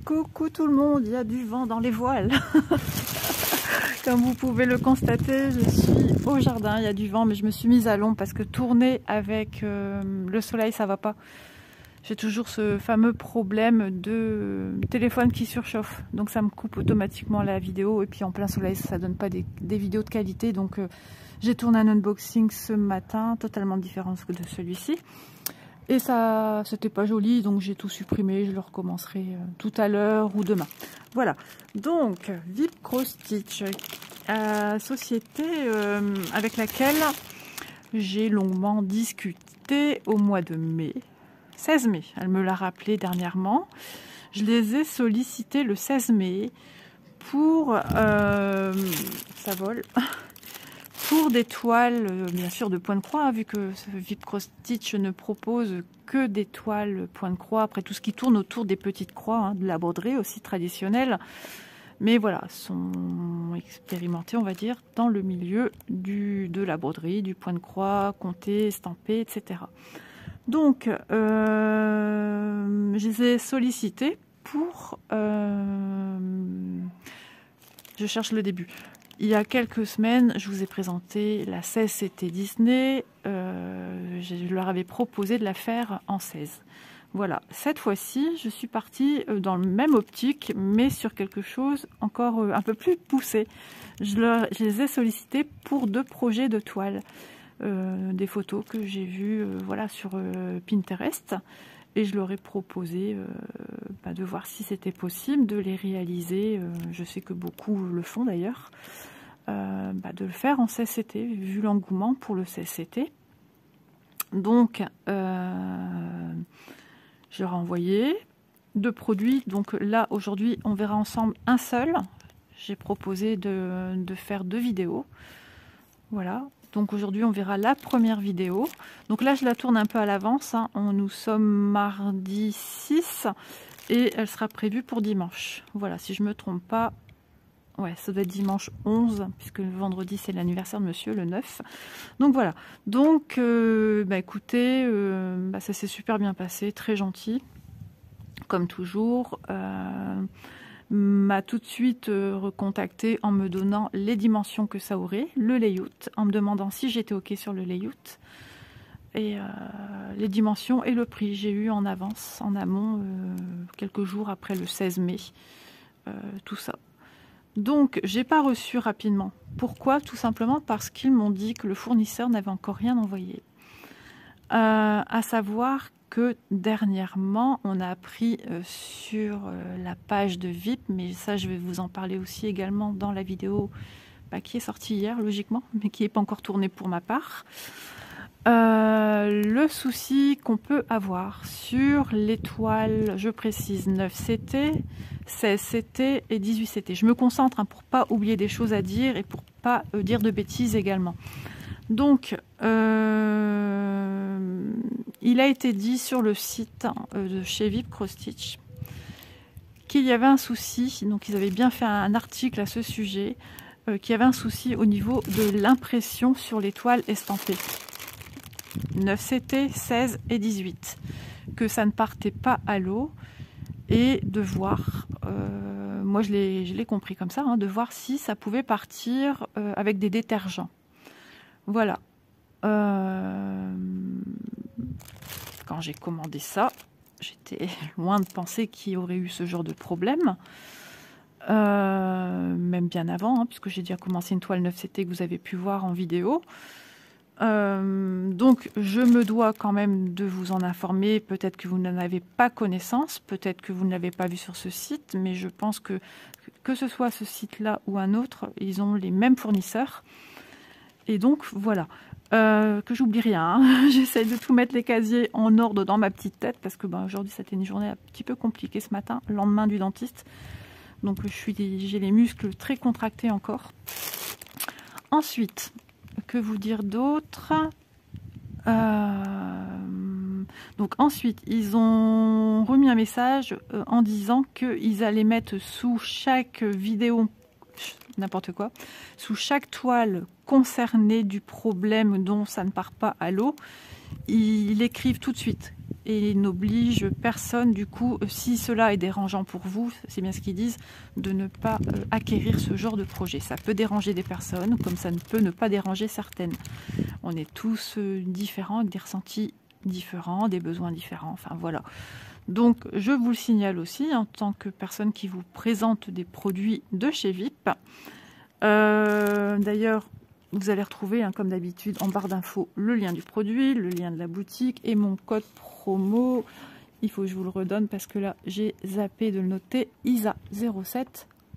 Coucou tout le monde, il y a du vent dans les voiles. Comme vous pouvez le constater, je suis au jardin, il y a du vent, mais je me suis mise à l'ombre parce que tourner avec le soleil, ça va pas. J'ai toujours ce fameux problème de téléphone qui surchauffe, donc ça me coupe automatiquement la vidéo, et puis en plein soleil, ça donne pas des vidéos de qualité, donc j'ai tourné un unboxing ce matin, totalement différent de celui-ci. Et ça, c'était pas joli, donc j'ai tout supprimé. Je le recommencerai tout à l'heure ou demain. Voilà. Donc, VIP Cross Stitch, société avec laquelle j'ai longuement discuté au mois de mai. 16 mai, elle me l'a rappelé dernièrement. Je les ai sollicités le 16 mai pour... ça vole. Pour des toiles, bien sûr, de point de croix, vu que VIP Cross Stitch ne propose que des toiles point de croix, après tout ce qui tourne autour des petites croix, de la broderie aussi traditionnelle. Mais voilà, sont expérimentés, on va dire, dans le milieu de la broderie, du point de croix, compté, estampé, etc. Donc, je les ai sollicités pour... je cherche le début. Il y a quelques semaines, je vous ai présenté la 16 CT Disney. Je leur avais proposé de la faire en 16. Voilà, cette fois-ci, je suis partie dans le même optique, mais sur quelque chose encore un peu plus poussé. Je les ai sollicités pour 2 projets de toile. Des photos que j'ai vues voilà, sur Pinterest. Et je leur ai proposé de voir si c'était possible de les réaliser. Je sais que beaucoup le font d'ailleurs. De le faire en 16 CT, vu l'engouement pour le 16 CT. Donc, je leur ai envoyé 2 produits. Donc là, aujourd'hui, on verra ensemble un seul. J'ai proposé de faire 2 vidéos. Voilà. Donc aujourd'hui, on verra la première vidéo. Donc là, je la tourne un peu à l'avance. Nous sommes mardi 6 et elle sera prévue pour dimanche. Voilà, si je ne me trompe pas. Ouais, ça doit être dimanche 11, puisque le vendredi, c'est l'anniversaire de monsieur, le 9. Donc voilà. Donc, écoutez, ça s'est super bien passé, très gentil, comme toujours. M'a tout de suite recontacté en me donnant les dimensions que ça aurait, le layout, en me demandant si j'étais ok sur le layout, et les dimensions et le prix. J'ai eu en avance, en amont, quelques jours après le 16 mai, tout ça. Donc, j'ai pas reçu rapidement. Pourquoi? Tout simplement parce qu'ils m'ont dit que le fournisseur n'avait encore rien envoyé. À savoir que dernièrement, on a appris sur la page de VIP, mais ça, je vais vous en parler aussi également dans la vidéo qui est sortie hier, logiquement, mais qui n'est pas encore tournée pour ma part. Le souci qu'on peut avoir sur les toiles, je précise, 9 CT, 16 CT et 18 CT. Je me concentre pour ne pas oublier des choses à dire et pour ne pas dire de bêtises également. Donc, il a été dit sur le site de chez VIP Cross Stitch qu'il y avait un souci, donc ils avaient bien fait un article à ce sujet, qu'il y avait un souci au niveau de l'impression sur les toiles estampées. 9 CT, 16 et 18. Que ça ne partait pas à l'eau et de voir, moi je l'ai compris comme ça, de voir si ça pouvait partir avec des détergents. Voilà. Quand j'ai commandé ça, j'étais loin de penser qu'il y aurait eu ce genre de problème. Même bien avant, puisque j'ai déjà commencé une toile 9 CT que vous avez pu voir en vidéo. Donc je me dois quand même de vous en informer. Peut-être que vous n'en avez pas connaissance, peut-être que vous ne l'avez pas vu sur ce site, mais je pense que ce soit ce site-là ou un autre, ils ont les mêmes fournisseurs. Et donc voilà. Que j'oublie rien, j'essaie de tout mettre les casiers en ordre dans ma petite tête, parce que aujourd'hui c'était une journée un petit peu compliquée ce matin, lendemain du dentiste. Donc j'ai les muscles très contractés encore. Ensuite, que vous dire d'autre? Donc ensuite, ils ont remis un message en disant qu'ils allaient mettre sous chaque vidéo, n'importe quoi, sous chaque toile concernée du problème dont ça ne part pas à l'eau, ils écrivent tout de suite et n'oblige personne, du coup, si cela est dérangeant pour vous, c'est bien ce qu'ils disent, de ne pas acquérir ce genre de projet. Ça peut déranger des personnes, comme ça ne peut ne pas déranger certaines. On est tous différents, avec des ressentis différents, des besoins différents, enfin voilà. Donc je vous le signale aussi en tant que personne qui vous présente des produits de chez VIP. D'ailleurs, vous allez retrouver, hein, comme d'habitude, en barre d'infos, le lien du produit, le lien de la boutique et mon code promo. Il faut que je vous le redonne parce que là, j'ai zappé de le noter. ISA07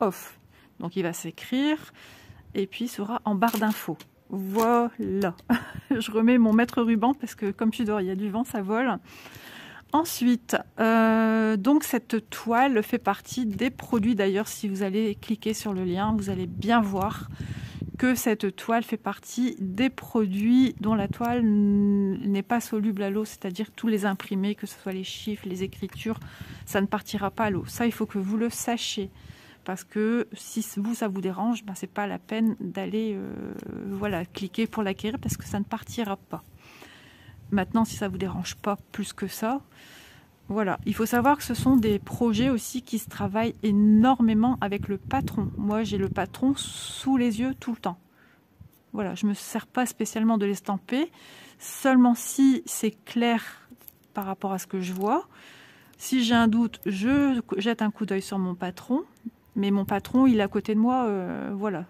OFF. Donc, il va s'écrire et puis sera en barre d'infos. Voilà. Je remets mon maître ruban parce que comme tu dors, il y a du vent, ça vole. Ensuite, donc cette toile fait partie des produits. D'ailleurs, si vous allez cliquer sur le lien, vous allez bien voir que cette toile fait partie des produits dont la toile n'est pas soluble à l'eau, c'est-à-dire tous les imprimés, que ce soit les chiffres, les écritures, ça ne partira pas à l'eau. Ça, il faut que vous le sachiez, parce que si vous, ça vous dérange, ben, c'est pas la peine d'aller voilà, cliquer pour l'acquérir, parce que ça ne partira pas. Maintenant, si ça vous dérange pas plus que ça, voilà. Il faut savoir que ce sont des projets aussi qui se travaillent énormément avec le patron. Moi, j'ai le patron sous les yeux tout le temps. Voilà, je ne me sers pas spécialement de l'estamper, seulement si c'est clair par rapport à ce que je vois. Si j'ai un doute, je jette un coup d'œil sur mon patron, mais mon patron, il est à côté de moi, voilà.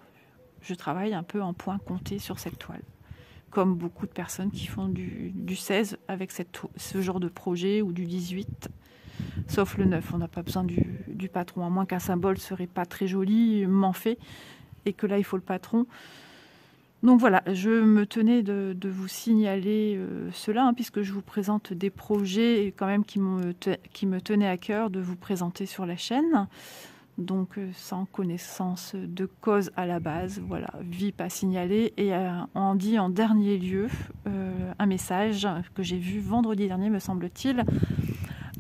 Je travaille un peu en point compté sur cette toile, comme beaucoup de personnes qui font du 16 avec ce genre de projet, ou du 18, sauf le 9. On n'a pas besoin du patron, à moins qu'un symbole serait pas très jolimement fait, et que là, il faut le patron. Donc voilà, je me tenais de vous signaler cela, hein, puisque je vous présente des projets quand même qui me tenaient à cœur de vous présenter sur la chaîne. Donc sans connaissance de cause à la base, voilà, VIP à signaler. Et on dit en dernier lieu un message que j'ai vu vendredi dernier, me semble-t-il,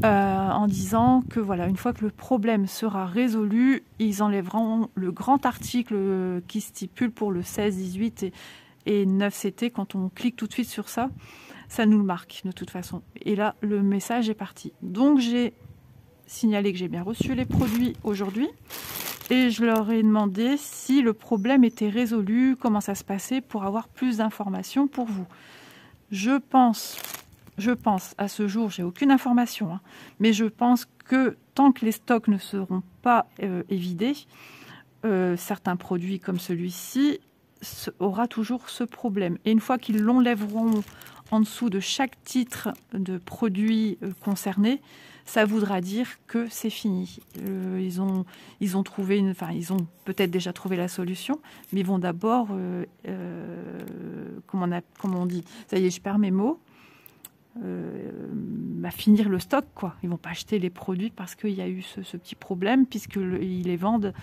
en disant que voilà, une fois que le problème sera résolu, ils enlèveront le grand article qui stipule pour le 16, 18 et 9 CT. Quand on clique tout de suite sur ça, ça nous le marque de toute façon. Et là, le message est parti. Donc j'ai signalé que j'ai bien reçu les produits aujourd'hui et je leur ai demandé si le problème était résolu, comment ça se passait, pour avoir plus d'informations pour vous. Je pense à ce jour, j'ai aucune information, hein, mais je pense que tant que les stocks ne seront pas évidés, certains produits comme celui-ci aura toujours ce problème. Et une fois qu'ils l'enlèveront en dessous de chaque titre de produit concerné, ça voudra dire que c'est fini. Ils ont trouvé ils ont peut-être déjà trouvé la solution, mais ils vont d'abord, comment on dit, ça y est, je perds mes mots, finir le stock, quoi. Ils vont pas acheter les produits parce qu'il y a eu ce petit problème, puisqu'ils les vendent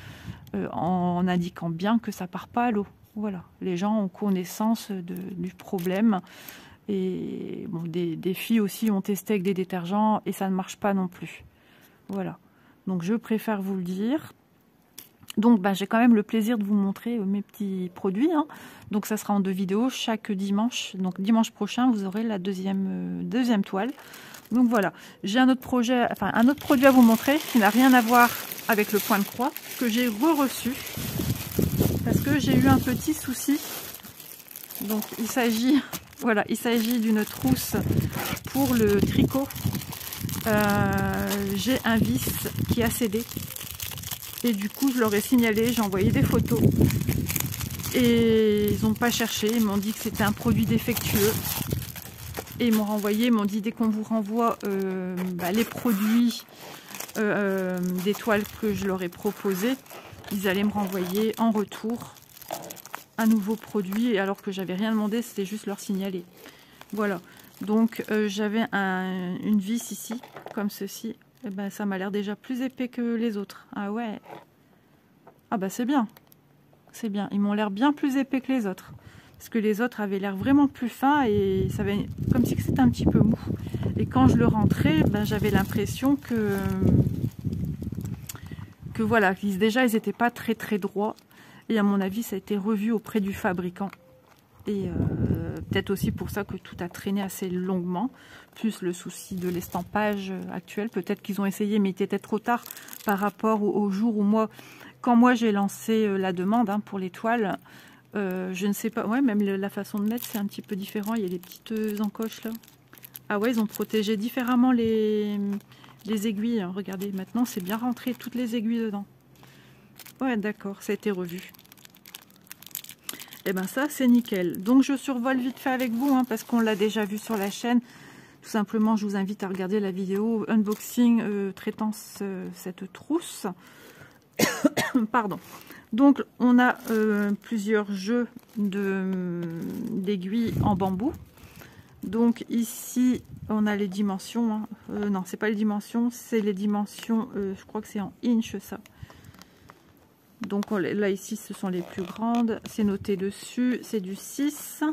en indiquant bien que ça part pas à l'eau. Voilà, les gens ont connaissance du problème. Et bon, des filles aussi ont testé avec des détergents et ça ne marche pas non plus. Voilà, donc je préfère vous le dire. Donc j'ai quand même le plaisir de vous montrer mes petits produits, hein. Donc ça sera en 2 vidéos chaque dimanche. Donc dimanche prochain, vous aurez la deuxième toile. Donc voilà, j'ai un autre produit à vous montrer qui n'a rien à voir avec le point de croix, que j'ai reçu parce que j'ai eu un petit souci. Donc il s'agit d'une trousse pour le tricot. J'ai un vis qui a cédé et du coup je leur ai signalé, j'ai envoyé des photos et ils n'ont pas cherché, ils m'ont dit que c'était un produit défectueux et ils m'ont renvoyé, ils m'ont dit dès qu'on vous renvoie les produits des toiles que je leur ai proposées, ils allaient me renvoyer en retour un nouveau produit, alors que j'avais rien demandé, c'était juste leur signaler. Voilà, donc j'avais une vis ici comme ceci. Et ça m'a l'air déjà plus épais que les autres. Ah ouais, ah c'est bien, c'est bien, ils m'ont l'air bien plus épais que les autres, parce que les autres avaient l'air vraiment plus fins et ça avait comme si c'était un petit peu mou. Et quand je le rentrais, j'avais l'impression que voilà, déjà ils n'étaient pas très droits. Et à mon avis, ça a été revu auprès du fabricant. Et peut-être aussi pour ça que tout a traîné assez longuement, plus le souci de l'estampage actuel. Peut-être qu'ils ont essayé, mais il était trop tard par rapport au jour où quand moi j'ai lancé la demande hein, pour les toiles. Je ne sais pas, ouais, même la façon de mettre c'est un petit peu différent. Il y a des petites encoches là. Ah ouais, ils ont protégé différemment les aiguilles. Hein. Regardez, maintenant c'est bien rentré, toutes les aiguilles dedans. Ouais, d'accord, ça a été revu. Et ben ça c'est nickel. Donc je survole vite fait avec vous hein, parce qu'on l'a déjà vu sur la chaîne. Tout simplement je vous invite à regarder la vidéo unboxing traitant cette trousse. Pardon. Donc on a plusieurs jeux d'aiguilles en bambou. Donc ici on a les dimensions. Hein. Non c'est pas les dimensions, c'est les dimensions, je crois que c'est en inch ça. Donc là ici ce sont les plus grandes, c'est noté dessus, c'est du 6.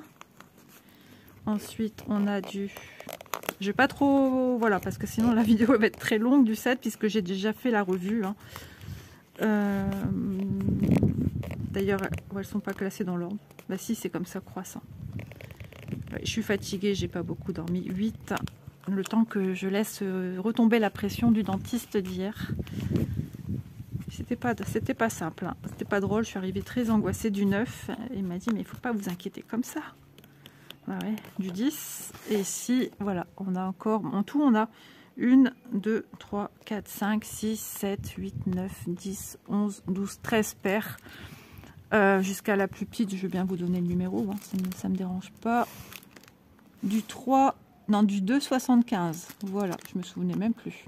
Ensuite on a du, je vais pas trop, voilà parce que sinon la vidéo va être très longue, du 7 puisque j'ai déjà fait la revue. Hein. D'ailleurs elles sont pas classées dans l'ordre, bah si c'est comme ça croissant. Ouais, je suis fatiguée, j'ai pas beaucoup dormi, 8, le temps que je laisse retomber la pression du dentiste d'hier. C'était pas simple, hein. C'était pas drôle, je suis arrivée très angoissée du 9. Il m'a dit mais il faut pas vous inquiéter comme ça. Ouais, du 10. Et ici, voilà, on a encore, en tout on a 1, 2, 3, 4, 5, 6, 7, 8, 9, 10, 11, 12, 13 paires. Jusqu'à la plus petite, je veux bien vous donner le numéro, hein, ça me dérange pas. Du 3, non du 2,75. Voilà, je me souvenais même plus.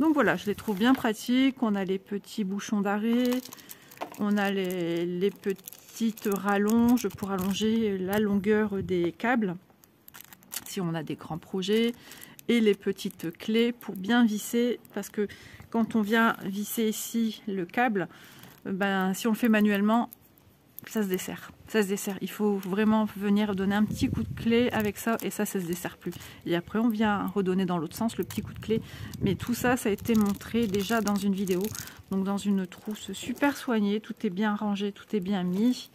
Donc voilà, je les trouve bien pratiques. On a les petits bouchons d'arrêt, on a les petites rallonges pour allonger la longueur des câbles si on a des grands projets, et les petites clés pour bien visser, parce que quand on vient visser ici le câble, ben, si on le fait manuellement, ça se dessert. Ça se dessert. Il faut vraiment venir donner un petit coup de clé avec ça et ça se dessert plus. Et après, on vient redonner dans l'autre sens le petit coup de clé. Mais tout ça, ça a été montré déjà dans une vidéo. Donc dans une trousse super soignée. Tout est bien rangé, tout est bien mis.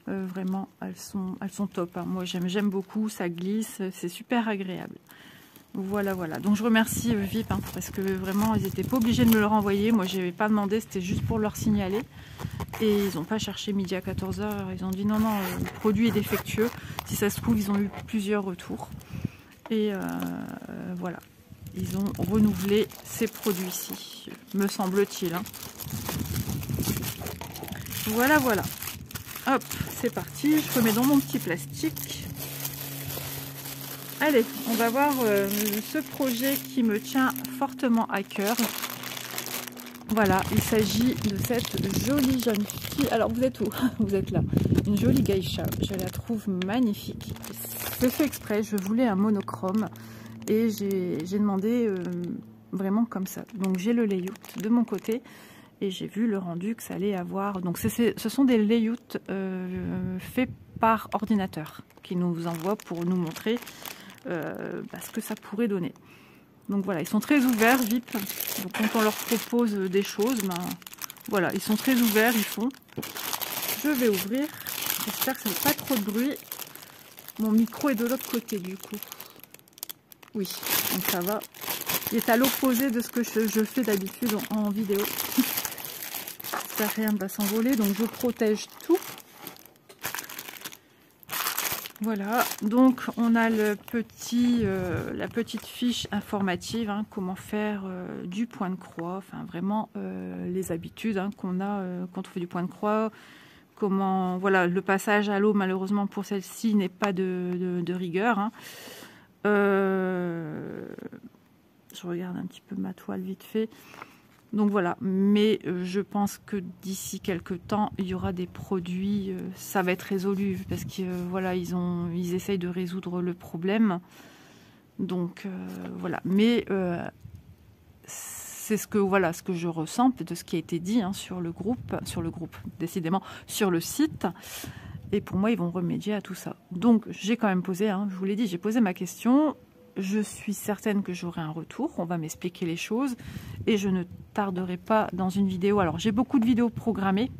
Vraiment, elles sont top. Hein. Moi, j'aime beaucoup. Ça glisse. C'est super agréable. Voilà, voilà. Donc je remercie VIP hein, parce que vraiment, ils n'étaient pas obligés de me le renvoyer. Moi, je n'avais pas demandé. C'était juste pour leur signaler. Et ils n'ont pas cherché midi à 14 h. Ils ont dit non, non, le produit est défectueux. Si ça se trouve, ils ont eu plusieurs retours. Et voilà. Ils ont renouvelé ces produits-ci, me semble-t-il. Hein. Voilà, voilà. Hop, c'est parti. Je remets dans mon petit plastique. Allez, on va voir ce projet qui me tient fortement à cœur. Voilà, il s'agit de cette jolie jeune fille. Alors, vous êtes où? Vous êtes là. Une jolie geisha. Je la trouve magnifique. C'est fait exprès. Je voulais un monochrome. Et j'ai demandé vraiment comme ça. Donc, j'ai le layout de mon côté. Et j'ai vu le rendu que ça allait avoir. Donc, ce sont des layouts faits par ordinateur. Qui nous envoient pour nous montrer ce que ça pourrait donner. Donc voilà, ils sont très ouverts, VIP. Donc quand on leur propose des choses, ben voilà, ils sont très ouverts, ils font. Je vais ouvrir. J'espère que ça ne fait pas trop de bruit. Mon micro est de l'autre côté du coup. Oui, donc ça va. Il est à l'opposé de ce que je fais d'habitude en vidéo. Ça rien ne va s'envoler, donc je protège tout. Voilà, donc on a la petite fiche informative, hein, comment faire du point de croix, enfin vraiment les habitudes hein, qu'on a quand on fait du point de croix, comment, voilà, le passage à l'eau malheureusement pour celle-ci n'est pas de rigueur. Hein. Je regarde un petit peu ma toile vite fait. Donc voilà, mais je pense que d'ici quelques temps, il y aura des produits, ça va être résolu parce que voilà, ils essayent de résoudre le problème. Donc voilà, mais c'est ce que je ressens de ce qui a été dit hein, sur le groupe, décidément sur le site. Et pour moi, ils vont remédier à tout ça. Donc j'ai quand même posé, hein, je vous l'ai dit, j'ai posé ma question. Je suis certaine que j'aurai un retour, on va m'expliquer les choses et je ne tarderai pas dans une vidéo. Alors j'ai beaucoup de vidéos programmées,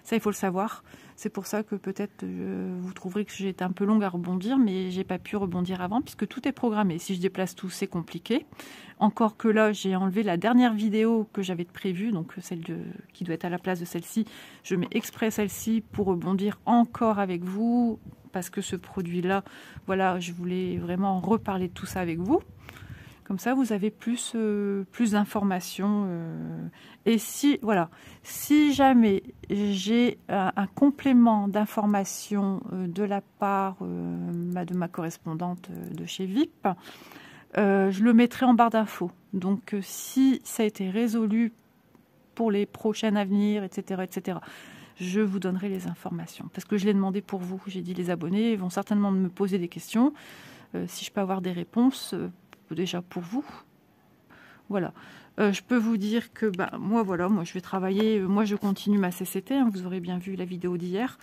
ça il faut le savoir. C'est pour ça que peut-être vous trouverez que j'ai été un peu longue à rebondir, mais j'ai pas pu rebondir avant puisque tout est programmé. Si je déplace tout, c'est compliqué. Encore que là, j'ai enlevé la dernière vidéo que j'avais prévue, donc celle qui doit être à la place de celle-ci. Je mets exprès celle-ci pour rebondir encore avec vous parce que ce produit-là, voilà, je voulais vraiment reparler de tout ça avec vous. Comme ça, vous avez plus d'informations. Et si, voilà, si jamais j'ai un complément d'information de la part de ma correspondante de chez VIP, je le mettrai en barre d'infos. Donc, si ça a été résolu pour les prochaines à venir, etc., je vous donnerai les informations. Parce que je l'ai demandé pour vous. J'ai dit les abonnés vont certainement me poser des questions. Si je peux avoir des réponses... déjà pour vous, voilà. Je peux vous dire que moi je vais travailler, moi je continue ma CCT, hein, vous aurez bien vu la vidéo d'hier,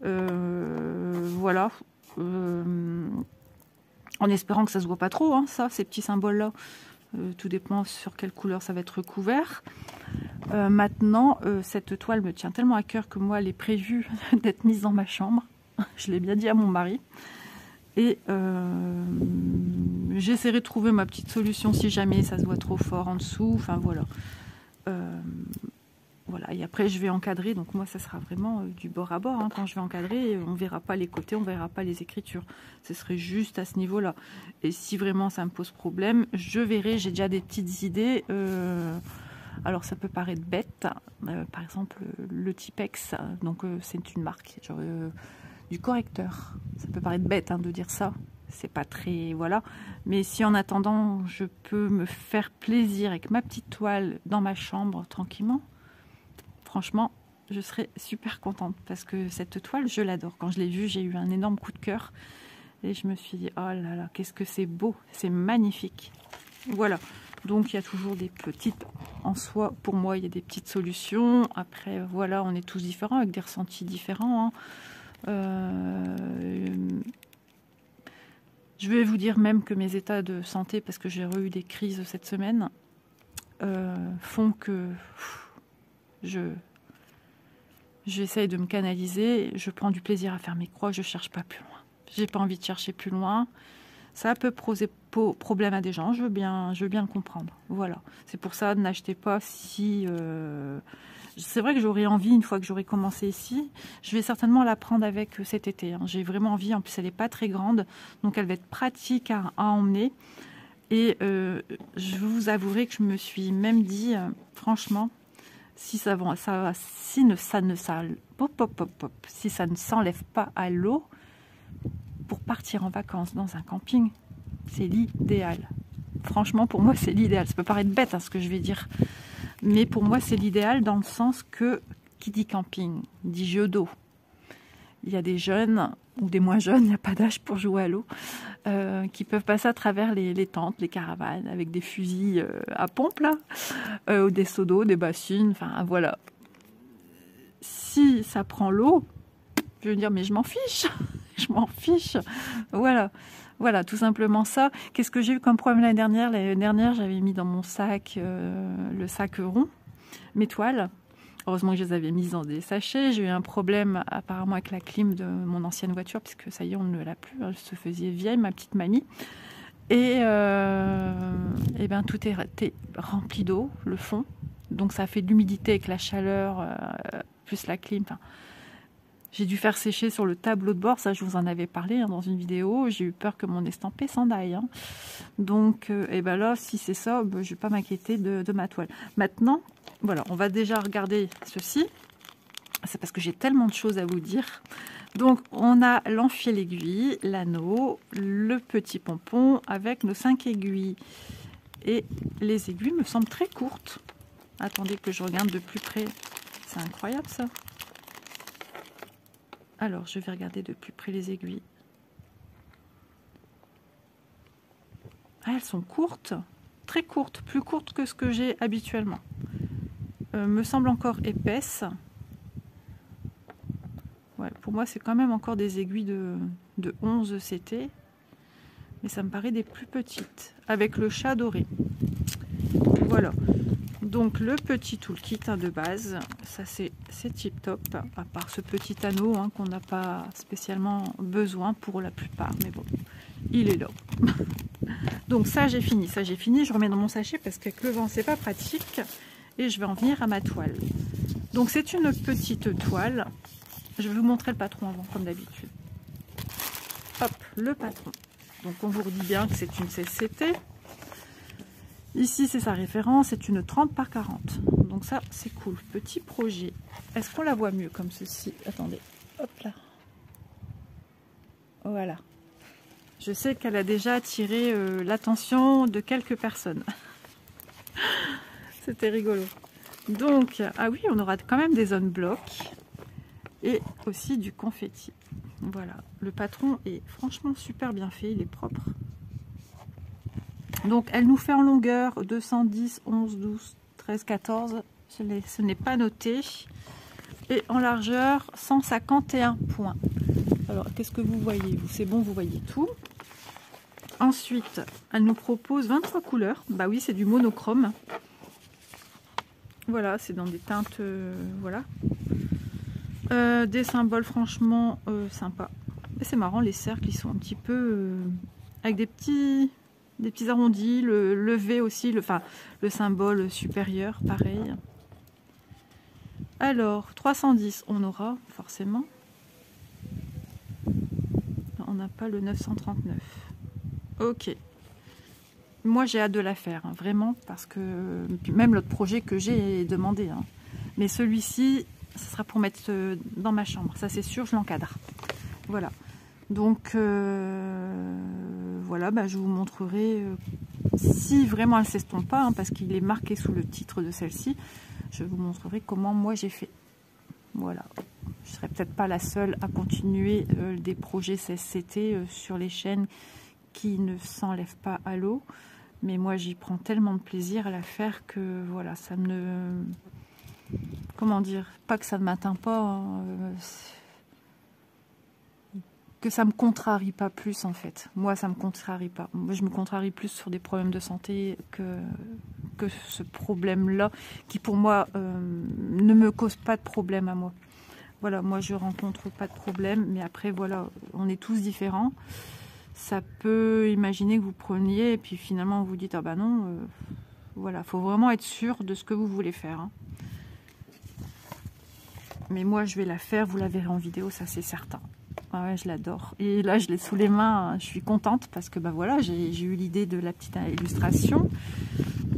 voilà, en espérant que ça se voit pas trop, hein, ça, ces petits symboles là, tout dépend sur quelle couleur ça va être recouvert. Maintenant, cette toile me tient tellement à cœur que moi elle est prévue d'être mise dans ma chambre, je l'ai bien dit à mon mari. Et j'essaierai de trouver ma petite solution si jamais ça se voit trop fort en dessous. Enfin voilà. Voilà. Et après je vais encadrer. Donc moi ça sera vraiment du bord à bord. Hein. Quand je vais encadrer, on ne verra pas les côtés, on ne verra pas les écritures. Ce serait juste à ce niveau-là. Et si vraiment ça me pose problème, je verrai. J'ai déjà des petites idées. Alors ça peut paraître bête. Par exemple le Tipex. Donc c'est une marque. Genre, du correcteur. Ça peut paraître bête hein, de dire ça. C'est pas très... Voilà. Mais si en attendant, je peux me faire plaisir avec ma petite toile dans ma chambre tranquillement, franchement, je serais super contente. Parce que cette toile, je l'adore. Quand je l'ai vue, j'ai eu un énorme coup de cœur. Et je me suis dit, oh là là, qu'est-ce que c'est beau. C'est magnifique. Voilà. Donc, il y a toujours des petites... En soi, pour moi, il y a des petites solutions. Après, voilà, on est tous différents, avec des ressentis différents. Hein. Je vais vous dire même que mes états de santé, parce que j'ai eu des crises cette semaine, font que j'essaye de me canaliser, je prends du plaisir à faire mes croix, je cherche pas plus loin. J'ai pas envie de chercher plus loin. Ça peut poser problème à des gens, je veux bien le comprendre. Voilà. C'est pour ça, n'achetez pas si... C'est vrai que j'aurais envie, une fois que j'aurai commencé ici, je vais certainement la prendre avec cet été. Hein. J'ai vraiment envie, en plus elle n'est pas très grande, donc elle va être pratique à emmener. Et je vous avouerai que je me suis même dit, franchement, si ça ne s'enlève pas à l'eau, pour partir en vacances dans un camping, c'est l'idéal. Franchement, pour moi, c'est l'idéal. Ça peut paraître bête hein, ce que je vais dire. Mais pour moi, c'est l'idéal dans le sens que, qui dit camping, dit jeu d'eau. Il y a des jeunes, ou des moins jeunes, il n'y a pas d'âge pour jouer à l'eau, qui peuvent passer à travers les tentes, les caravanes, avec des fusils à pompe, là, ou des seaux d'eau, des bassines, enfin voilà. Si ça prend l'eau, je veux dire, mais je m'en fiche, je m'en fiche, voilà. Voilà, tout simplement ça. Qu'est-ce que j'ai eu comme problème l'année dernière? L'année dernière, j'avais mis dans mon sac, le sac rond, mes toiles. Heureusement que je les avais mises dans des sachets. J'ai eu un problème apparemment avec la clim de mon ancienne voiture, puisque ça y est, on ne l'a plus. Elle se faisait vieille, ma petite mamie. Et ben, tout est rempli d'eau, le fond. Donc ça fait de l'humidité avec la chaleur, plus la clim. Enfin, j'ai dû faire sécher sur le tableau de bord, ça je vous en avais parlé hein, dans une vidéo. J'ai eu peur que mon estampé s'en aille. Hein. Donc, et ben là, si c'est ça, ben, je ne vais pas m'inquiéter de ma toile. Maintenant, voilà, on va déjà regarder ceci. C'est parce que j'ai tellement de choses à vous dire. Donc, on a l'enfiel aiguille, l'anneau, le petit pompon avec nos 5 aiguilles. Et les aiguilles me semblent très courtes. Attendez que je regarde de plus près. C'est incroyable ça. Alors, je vais regarder de plus près les aiguilles. Ah, elles sont courtes, très courtes, plus courtes que ce que j'ai habituellement. Me semble encore épaisse. Ouais, pour moi, c'est quand même encore des aiguilles de 11 CT. Mais ça me paraît des plus petites, avec le chat doré. Voilà. Donc le petit toolkit de base, ça c'est tip top, à part ce petit anneau hein, qu'on n'a pas spécialement besoin pour la plupart, mais bon, il est là. Donc ça j'ai fini, je remets dans mon sachet parce qu'avec le vent c'est pas pratique, et je vais en venir à ma toile. Donc c'est une petite toile, je vais vous montrer le patron avant comme d'habitude. Hop, le patron, donc on vous redit bien que c'est une CCT. Ici, c'est sa référence, c'est une 30 par 40. Donc ça, c'est cool. Petit projet. Est-ce qu'on la voit mieux comme ceci? Attendez. Hop là. Voilà. Je sais qu'elle a déjà attiré l'attention de quelques personnes. C'était rigolo. Donc, ah oui, on aura quand même des zones blocs. Et aussi du confetti. Voilà. Le patron est franchement super bien fait. Il est propre. Donc elle nous fait en longueur 210, 11, 12, 13, 14, ce n'est pas noté. Et en largeur 151 points. Alors qu'est-ce que vous voyez? C'est bon, vous voyez tout. Ensuite, elle nous propose 23 couleurs. Bah oui, c'est du monochrome. Voilà, c'est dans des teintes, voilà. Des symboles franchement sympas. Et c'est marrant, les cercles, ils sont un petit peu avec des petits arrondis, le V aussi, le symbole supérieur, pareil. Alors, 310, on aura forcément. On n'a pas le 939. Ok. Moi, j'ai hâte de la faire, hein, vraiment, parce que même l'autre projet que j'ai demandé. Hein. Mais celui-ci, ce sera pour mettre dans ma chambre. Ça, c'est sûr, je l'encadre. Voilà. Donc, voilà, bah, je vous montrerai si vraiment elle ne s'estompe pas, hein, parce qu'il est marqué sous le titre de celle-ci. Je vous montrerai comment moi j'ai fait. Voilà. Je ne serai peut-être pas la seule à continuer des projets CSCT sur les chaînes qui ne s'enlèvent pas à l'eau. Mais moi, j'y prends tellement de plaisir à la faire que voilà, ça me... Comment dire? Pas que ça ne m'atteint pas... Hein, que ça me contrarie pas plus en fait. Moi, ça me contrarie pas. Moi, je me contrarie plus sur des problèmes de santé que ce problème-là, qui pour moi ne me cause pas de problème à moi. Voilà, moi je rencontre pas de problème, mais après voilà, on est tous différents. Ça peut imaginer que vous preniez et puis finalement vous dites ah bah non, voilà, faut vraiment être sûr de ce que vous voulez faire. Hein. Mais moi je vais la faire, vous la verrez en vidéo, ça c'est certain. Ah ouais, je l'adore. Et là, je l'ai sous les mains. Je suis contente parce que bah voilà, j'ai eu l'idée de la petite illustration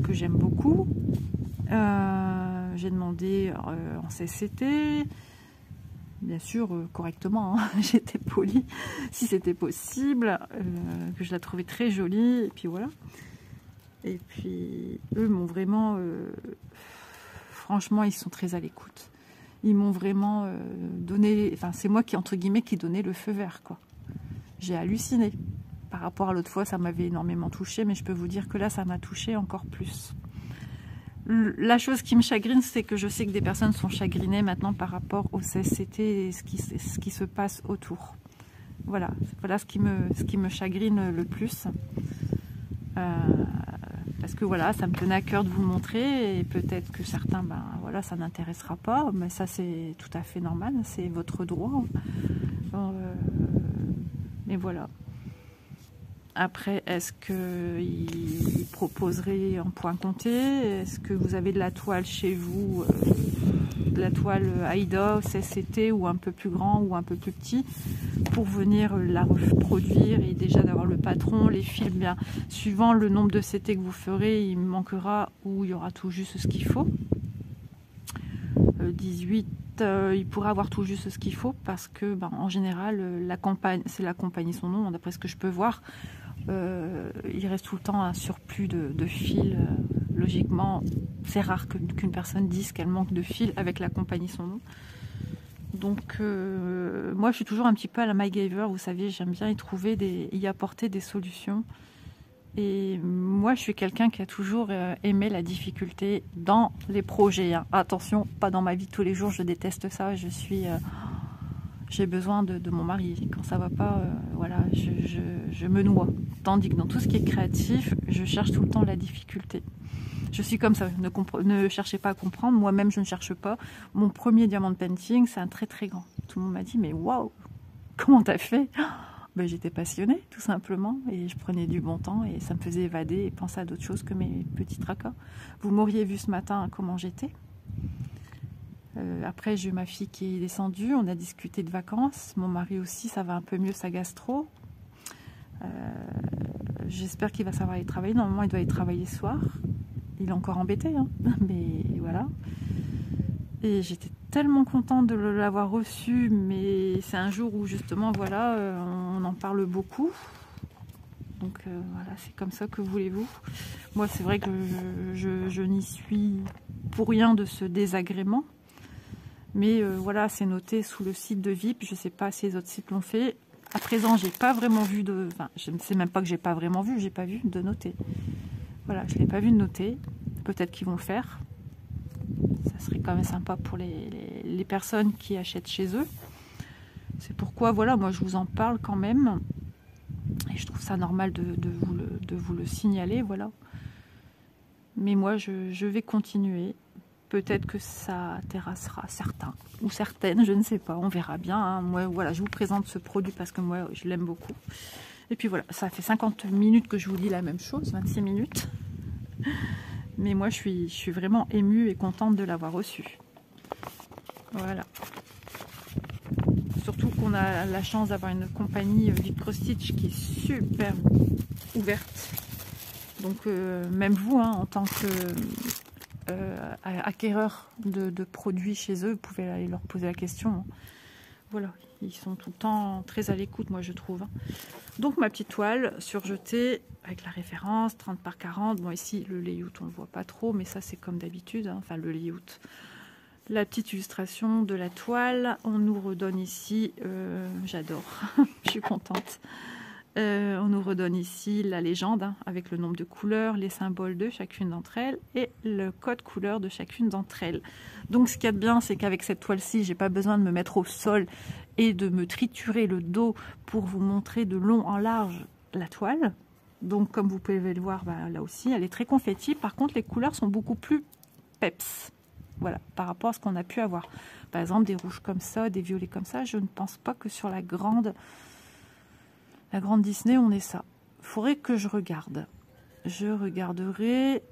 que j'aime beaucoup. J'ai demandé en CCT, bien sûr correctement. Hein, j'étais polie, si c'était possible, que je la trouvais très jolie. Et puis voilà. Et puis eux m'ont vraiment, franchement, ils sont très à l'écoute. Ils m'ont vraiment donné, enfin c'est moi qui entre guillemets qui donnais le feu vert quoi. J'ai halluciné. Par rapport à l'autre fois, ça m'avait énormément touché, mais je peux vous dire que là, ça m'a touché encore plus. La chose qui me chagrine, c'est que je sais que des personnes sont chagrinées maintenant par rapport au CSCT et ce qui se passe autour. Voilà, voilà ce qui me chagrine le plus. Parce que voilà, ça me tenait à cœur de vous le montrer et peut-être que certains, ben voilà, ça n'intéressera pas, mais ça c'est tout à fait normal, c'est votre droit. Mais voilà. Après, est-ce qu'il proposerait en point compté? Est-ce que vous avez de la toile chez vous, de la toile Aida, CSCT ou un peu plus grand ou un peu plus petit pour venir la reproduire et déjà d'avoir le patron, les fils, bien suivant le nombre de CT que vous ferez, il manquera ou il y aura tout juste ce qu'il faut. 18, il pourra avoir tout juste ce qu'il faut parce que ben, en général, c'est la compagnie son nom, d'après ce que je peux voir. Il reste tout le temps un surplus de fils. Logiquement, c'est rare qu'une personne dise qu'elle manque de fils avec la compagnie son nom. Donc, moi, je suis toujours un petit peu à la MacGyver, vous savez, j'aime bien y apporter des solutions. Et moi, je suis quelqu'un qui a toujours aimé la difficulté dans les projets. Hein. Attention, pas dans ma vie de tous les jours, je déteste ça. Je suis j'ai besoin de mon mari. Quand ça va pas, voilà, je me noie. Tandis que dans tout ce qui est créatif, je cherche tout le temps la difficulté. Je suis comme ça, ne cherchez pas à comprendre, moi-même je ne cherche pas. Mon premier diamant painting, c'est un très très grand. Tout le monde m'a dit, mais waouh, comment t'as fait? Ben, j'étais passionnée, tout simplement, et je prenais du bon temps, et ça me faisait évader et penser à d'autres choses que mes petits tracas. Vous m'auriez vu ce matin comment j'étais. Après, j'ai eu ma fille qui est descendue, on a discuté de vacances. Mon mari aussi, ça va un peu mieux, sa gastro. J'espère qu'il va savoir y travailler. Normalement, il doit y travailler ce soir. Il est encore embêté, hein. Mais voilà. Et j'étais tellement contente de l'avoir reçu, mais c'est un jour où justement, voilà, on en parle beaucoup. Donc voilà, c'est comme ça, que voulez-vous. Moi, c'est vrai que je n'y suis pour rien de ce désagrément. Mais voilà, c'est noté sous le site de VIP. Je ne sais pas si les autres sites l'ont fait. À présent, j'ai pas vraiment vu de... Enfin, je ne sais même pas que j'ai pas vraiment vu. J'ai pas vu de noter. Voilà, je l'ai pas vu de noter. Peut-être qu'ils vont le faire. Ça serait quand même sympa pour les personnes qui achètent chez eux. C'est pourquoi, voilà, moi je vous en parle quand même. Et je trouve ça normal de vous le signaler, voilà. Mais moi, je vais continuer. Peut-être que ça terrassera certains ou certaines, je ne sais pas, on verra bien. Hein. Moi, voilà, je vous présente ce produit parce que moi, je l'aime beaucoup. Et puis voilà, ça fait 50 minutes que je vous dis la même chose, 26 minutes. Mais moi, je suis vraiment émue et contente de l'avoir reçu. Voilà. Surtout qu'on a la chance d'avoir une compagnie VIP Cross Stitch qui est super ouverte. Donc, même vous, hein, en tant que... acquéreurs de produits chez eux, vous pouvez aller leur poser la question. Voilà, ils sont tout le temps très à l'écoute, moi je trouve. Donc ma petite toile surjetée avec la référence 30 par 40. Bon, ici le layout on le voit pas trop, mais ça c'est comme d'habitude, hein. Enfin le layout. La petite illustration de la toile, on nous redonne ici, j'adore, je suis contente. On nous redonne ici la légende, hein, avec le nombre de couleurs, les symboles de chacune d'entre elles et le code couleur de chacune d'entre elles. Donc ce qu'il y a de bien, c'est qu'avec cette toile-ci, j'ai pas besoin de me mettre au sol et de me triturer le dos pour vous montrer de long en large la toile. Donc comme vous pouvez le voir, bah, là aussi, elle est très confetti. Par contre, les couleurs sont beaucoup plus peps. Voilà, par rapport à ce qu'on a pu avoir. Par exemple, des rouges comme ça, des violets comme ça, je ne pense pas que sur la grande Disney, on est ça. Il faudrait que je regarde. Je regarderai.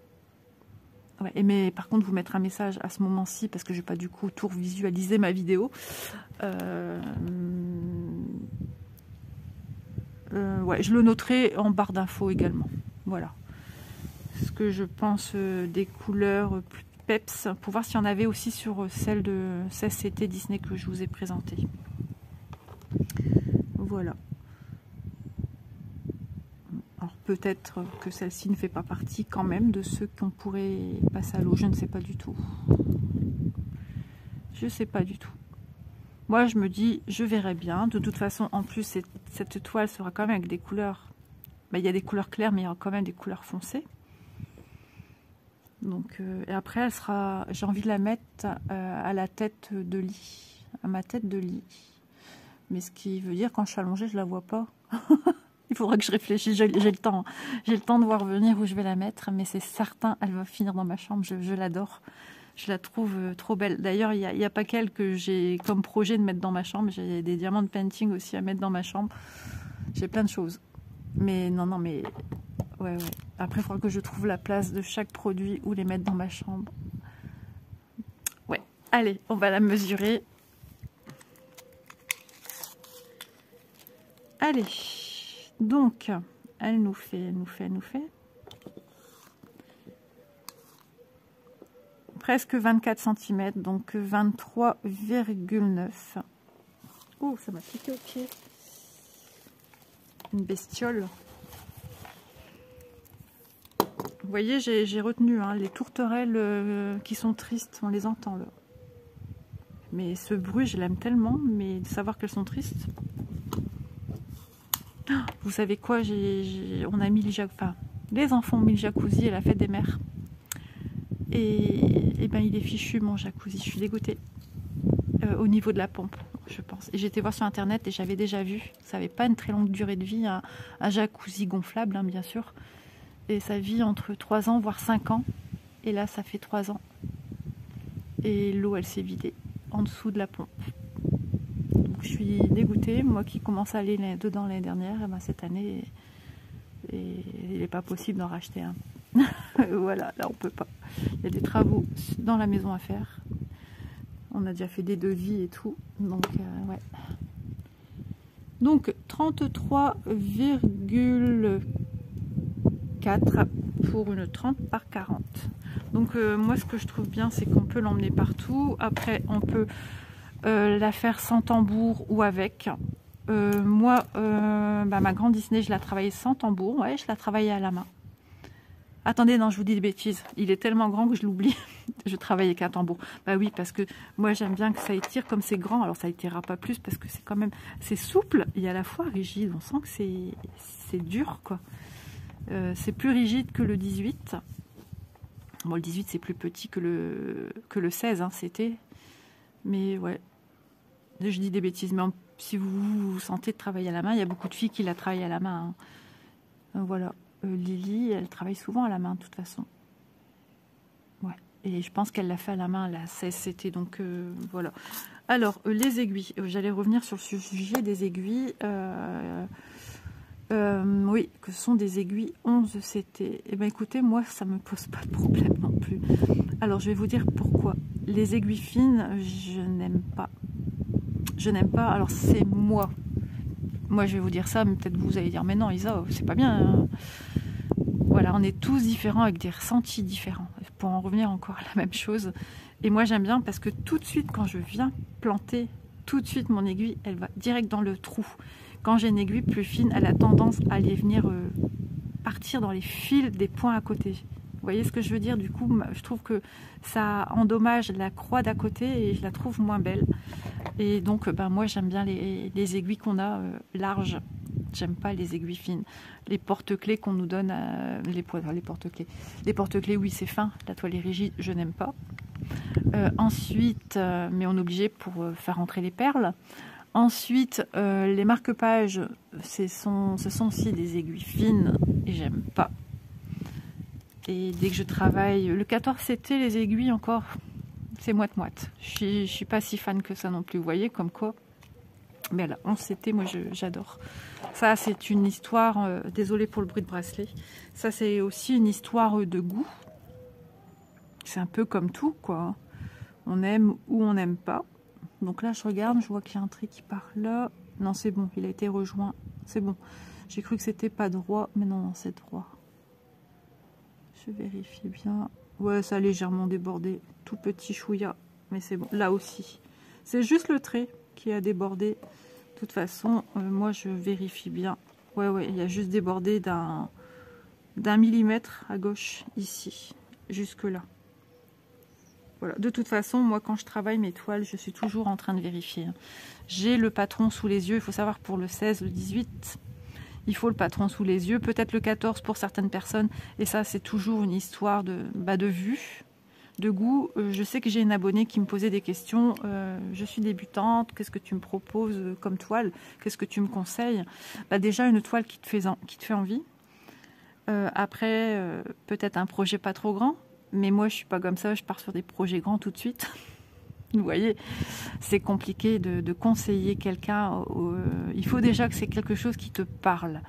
Ouais, mais par contre, vous mettre un message à ce moment-ci, parce que je n'ai pas du coup tout visualisé ma vidéo. Ouais, je le noterai en barre d'infos également. Voilà. Ce que je pense des couleurs plus peps, pour voir s'il y en avait aussi sur celle de CCT Disney que je vous ai présentée. Voilà. Alors peut-être que celle-ci ne fait pas partie quand même de ceux qu'on pourrait passer à l'eau. Je ne sais pas du tout. Je ne sais pas du tout. Moi, je me dis, je verrai bien. De toute façon, en plus, cette toile sera quand même avec des couleurs. Ben, il y a des couleurs claires, mais il y aura quand même des couleurs foncées. Donc, et après, elle sera. J'ai envie de la mettre à la tête de lit, à ma tête de lit. Mais ce qui veut dire, quand je suis allongée, je la vois pas. Il faudra que je réfléchisse. J'ai le temps. J'ai le temps de voir venir où je vais la mettre, mais c'est certain, elle va finir dans ma chambre. Je l'adore. Je la trouve trop belle. D'ailleurs, il n'y a pas qu'elle que j'ai comme projet de mettre dans ma chambre. J'ai des diamants de painting aussi à mettre dans ma chambre. J'ai plein de choses. Mais non, mais... Ouais. Après, il faudra que je trouve la place de chaque produit où les mettre dans ma chambre. Ouais. Allez, on va la mesurer. Allez. Donc, elle nous fait presque 24 cm, donc 23,9. Oh, ça m'a piqué au pied. Une bestiole. Vous voyez, j'ai retenu hein, les tourterelles qui sont tristes, on les entend là. Mais ce bruit, je l'aime tellement, mais de savoir qu'elles sont tristes. Vous savez quoi, on a mis le jacuzzi, enfin, les enfants ont mis le jacuzzi à la fête des mères. Et ben il est fichu mon jacuzzi, je suis dégoûtée. Au niveau de la pompe. je pense. Et j'étais voir sur internet et j'avais déjà vu, ça n'avait pas une très longue durée de vie, un jacuzzi gonflable, hein, bien sûr. Et ça vit entre 3 ans, voire 5 ans. Et là, ça fait 3 ans. Et l'eau, elle s'est vidée en dessous de la pompe. Donc je suis dégoûtée. Moi qui commence à aller dedans l'année dernière, et ben cette année, il n'est pas possible d'en racheter un. Voilà, là on peut pas. Il y a des travaux dans la maison à faire. On a déjà fait des devis et tout. Donc ouais. Donc 33,4 pour une 30 par 40. Donc moi ce que je trouve bien, c'est qu'on peut l'emmener partout. Après on peut la faire sans tambour ou avec. Moi ma grande Disney, je la travaillais sans tambour. Ouais, je la travaillais à la main. Attendez, non, je vous dis des bêtises. Il est tellement grand que je l'oublie. Je travaille avec un tambour. Bah oui, parce que moi j'aime bien que ça étire comme c'est grand. Alors ça étirera pas plus parce que c'est quand même, c'est souple et à la fois rigide. On sent que c'est dur, quoi. C'est plus rigide que le 18. Bon, le 18 c'est plus petit que le 16, hein, c'était. Mais ouais, je dis des bêtises. Mais si vous sentez de travailler à la main, il y a beaucoup de filles qui la travaillent à la main, hein. Voilà. Lily, elle travaille souvent à la main de toute façon. Ouais. Et je pense qu'elle l'a fait à la main, la 16, c'était donc voilà. Alors, les aiguilles. J'allais revenir sur le sujet des aiguilles. Oui, que ce sont des aiguilles 11 CT. Eh bien, écoutez, moi, ça ne me pose pas de problème non plus. Alors, je vais vous dire pourquoi. Les aiguilles fines, je n'aime pas. Je n'aime pas. Alors, c'est moi. Moi, je vais vous dire ça, mais peut-être vous allez dire, mais non, Isa, c'est pas bien, hein. Voilà, on est tous différents avec des ressentis différents. Pour en revenir encore à la même chose. Et moi, j'aime bien parce que tout de suite, quand je viens planter, tout de suite, mon aiguille, elle va direct dans le trou. Quand j'ai une aiguille plus fine, elle a tendance à aller venir partir dans les fils des points à côté. Vous voyez ce que je veux dire? Du coup, je trouve que ça endommage la croix d'à côté et je la trouve moins belle. Et donc, moi, j'aime bien les aiguilles qu'on a larges. J'aime pas les aiguilles fines. Les porte-clés qu'on nous donne, les porte-clés. Les porte-clés, oui, c'est fin. La toile est rigide, je n'aime pas. Ensuite, mais on est obligé pour faire entrer les perles. Ensuite, les marque-pages, ce sont aussi des aiguilles fines et j'aime pas. Et dès que je travaille, le 14 c'était les aiguilles encore, c'est moite-moite. Je suis pas si fan que ça non plus, vous voyez, comme quoi. Mais là, 11 CT, moi j'adore. Ça, c'est une histoire, désolée pour le bruit de bracelet. Ça, c'est aussi une histoire de goût. C'est un peu comme tout, quoi. On aime ou on n'aime pas. Donc là, je regarde, je vois qu'il y a un trait qui part là. Non, c'est bon, il a été rejoint. C'est bon. J'ai cru que c'était pas droit, mais non, c'est droit. Je vérifie bien. Ouais, ça a légèrement débordé. Tout petit chouïa, mais c'est bon. Là aussi. C'est juste le trait qui a débordé. De toute façon, moi, je vérifie bien. Ouais, il y a juste débordé d'un millimètre à gauche, ici. Jusque là. Voilà. De toute façon, moi, quand je travaille mes toiles, je suis toujours en train de vérifier. J'ai le patron sous les yeux. Il faut savoir, pour le 16, le 18, il faut le patron sous les yeux. Peut-être le 14 pour certaines personnes. Et ça, c'est toujours une histoire de vue, de goût. Je sais que j'ai une abonnée qui me posait des questions. Je suis débutante. Qu'est-ce que tu me proposes comme toile? Qu'est-ce que tu me conseilles? Déjà, une toile qui te fait envie. Après, peut-être un projet pas trop grand. Mais moi, je suis pas comme ça, je pars sur des projets grands tout de suite. Vous voyez, c'est compliqué de conseiller quelqu'un. Il faut déjà que c'est quelque chose qui te parle.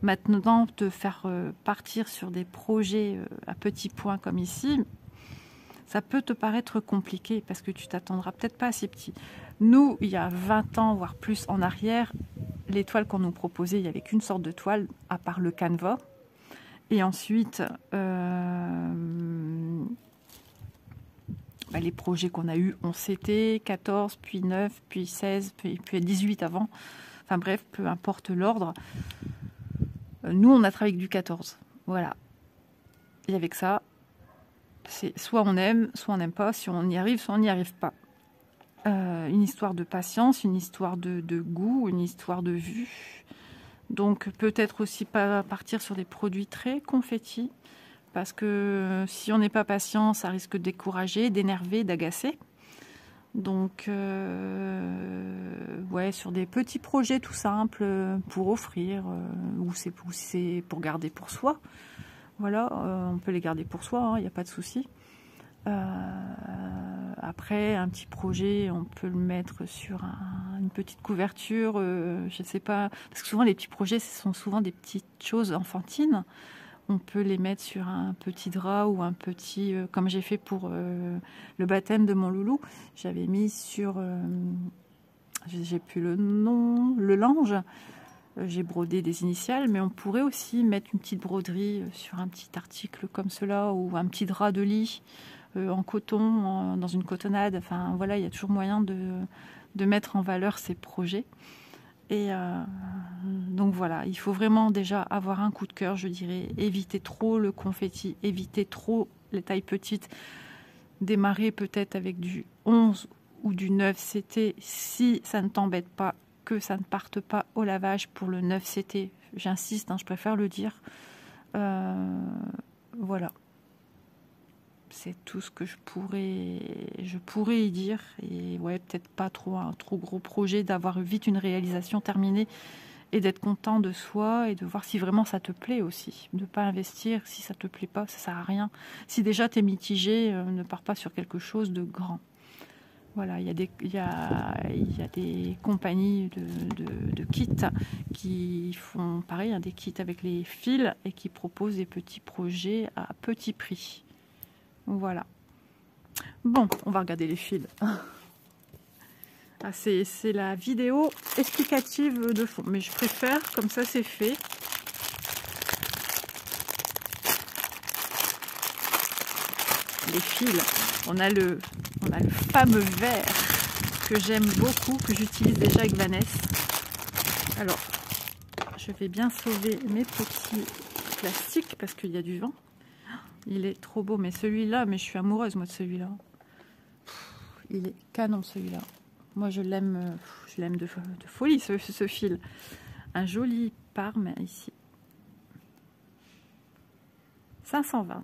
Maintenant, te faire partir sur des projets à petits points comme ici, ça peut te paraître compliqué parce que tu t'attendras peut-être pas à si petit. Nous, il y a 20 ans, voire plus en arrière, les toiles qu'on nous proposait, il n'y avait qu'une sorte de toile, à part le canevas. Et ensuite, les projets qu'on a eus, 11 CT, 14, puis 9, puis 16, puis 18 avant. Enfin bref, peu importe l'ordre. Nous, on a travaillé avec du 14. Voilà. Et avec ça, c'est soit on aime, soit on n'aime pas. Si on y arrive, soit on n'y arrive pas. Une histoire de patience, une histoire de goût, une histoire de vue. Donc peut-être aussi pas partir sur des produits très confettis, parce que si on n'est pas patient, ça risque de décourager, d'énerver, d'agacer. Donc, ouais, sur des petits projets tout simples pour offrir, ou c'est pour garder pour soi. Voilà, on peut les garder pour soi, il n'y a pas de souci. Après, un petit projet, on peut le mettre sur une petite couverture, je ne sais pas, parce que souvent les petits projets, ce sont souvent des petites choses enfantines. On peut les mettre sur un petit drap ou un petit, comme j'ai fait pour le baptême de mon loulou, j'avais mis sur, j'ai plus le nom, le linge, j'ai brodé des initiales, mais on pourrait aussi mettre une petite broderie sur un petit article comme cela, ou un petit drap de lit en coton, dans une cotonnade. Enfin voilà, il y a toujours moyen de mettre en valeur ces projets. Et donc voilà, il faut vraiment déjà avoir un coup de cœur, je dirais. Éviter trop le confetti, éviter trop les tailles petites. Démarrer peut-être avec du 11 ou du 9 CT si ça ne t'embête pas, que ça ne parte pas au lavage pour le 9 CT. J'insiste, hein, je préfère le dire. Voilà. C'est tout ce que je pourrais y dire. Et ouais, peut-être pas trop un trop gros projet, d'avoir vite une réalisation terminée et d'être content de soi et de voir si vraiment ça te plaît aussi. De ne pas investir si ça te plaît pas, ça sert à rien. Si déjà tu es mitigé, ne pars pas sur quelque chose de grand. Voilà, il y a des compagnies de kits qui font pareil, hein, des kits avec les fils et qui proposent des petits projets à petit prix. Voilà. Bon, on va regarder les fils. Ah, c'est la vidéo explicative de fond, mais je préfère, comme ça c'est fait. Les fils, on a le fameux verre que j'aime beaucoup, que j'utilise déjà avec Vanessa. Alors, je vais bien sauver mes petits plastiques parce qu'il y a du vent. Il est trop beau, mais celui-là, mais je suis amoureuse moi de celui-là. Il est canon celui-là. Moi je l'aime de folie ce fil. Un joli Parme ici. 520.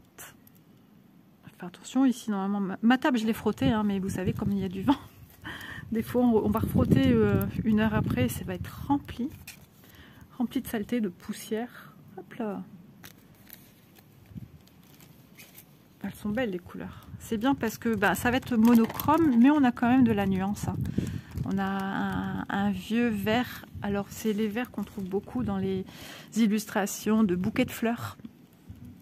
Faire attention ici normalement. Ma table je l'ai frottée, hein, mais vous savez comme il y a du vent. Des fois on va refrotter une heure après et ça va être rempli. Rempli de saleté, de poussière. Hop là. Elles sont belles les couleurs. C'est bien parce que ça va être monochrome, mais on a quand même de la nuance. Hein. On a un vieux vert. Alors c'est les verts qu'on trouve beaucoup dans les illustrations de bouquets de fleurs.